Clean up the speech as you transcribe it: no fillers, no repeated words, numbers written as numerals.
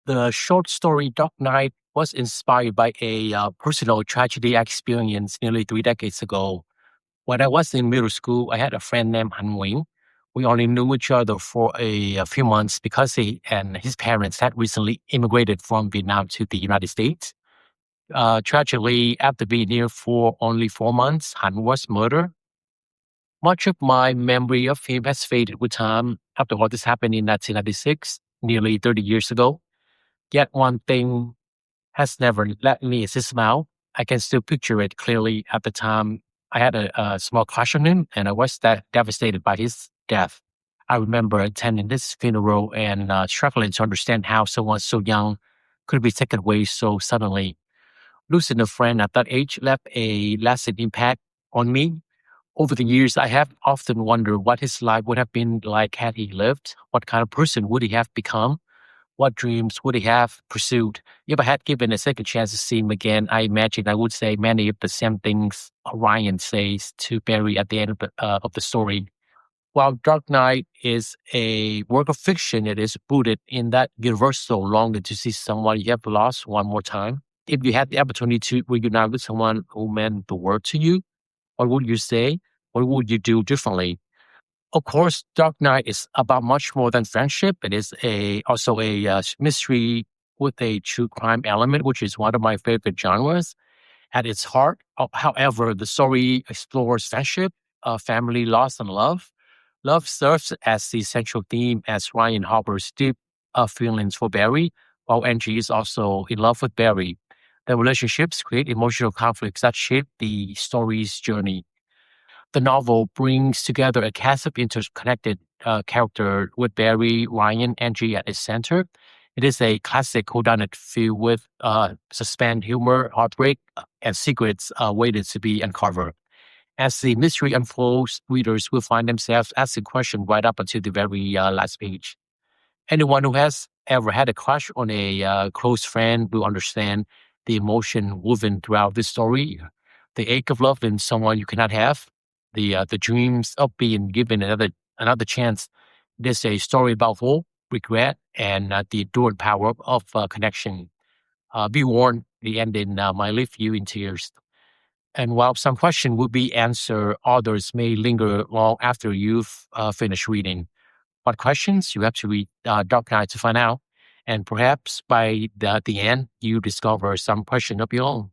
The short story Dark Knight was inspired by a personal tragedy I experienced nearly 3 decades ago. When I was in middle school, I had a friend named Han Wing. We only knew each other for a few months because he and his parents had recently immigrated from Vietnam to the United States. Tragically, after being here for only 4 months, Han was murdered. Much of my memory of him has faded with time after all this happened in 1996, nearly 30 years ago. Yet one thing has never let me assist smile. I can still picture it clearly. At the time, I had a small crush on him, and I was devastated by his death. I remember attending this funeral and struggling to understand how someone so young could be taken away so suddenly. Losing a friend at that age left a lasting impact on me. Over the years, I have often wondered what his life would have been like had he lived. What kind of person would he have become? What dreams would he have pursued? If I had given a second chance to see him again, I imagine I would say many of the same things Orion says to Barry at the end of the story. While Dark Knight is a work of fiction, it is rooted in that universal longing to see someone you have lost one more time. If you had the opportunity to reunite with someone who meant the world to you, what would you say? What would you do differently? Of course, Dark Knight is about much more than friendship. It is also a mystery with a true crime element, which is one of my favorite genres. At its heart, however, the story explores friendship, family, loss, and love. Love serves as the central theme as Ryan harbors deep feelings for Barry, while Angie is also in love with Barry. The relationships create emotional conflicts that shape the story's journey. The novel brings together a cast of interconnected characters with Barry, Ryan, Angie at its center. It is a classic whodunit filled with suspense, humor, heartbreak, and secrets waited to be uncovered. As the mystery unfolds, readers will find themselves asking questions right up until the very last page. Anyone who has ever had a crush on a close friend will understand the emotion woven throughout this story. The ache of loving someone you cannot have, the dreams of being given another chance. It is a story about hope, regret, and the enduring power of connection. Be warned, the ending might leave you in tears. And while some questions will be answered, others may linger long after you've finished reading. What questions? You have to read Dark Knight to find out. And perhaps by the end, you discover some question of your own.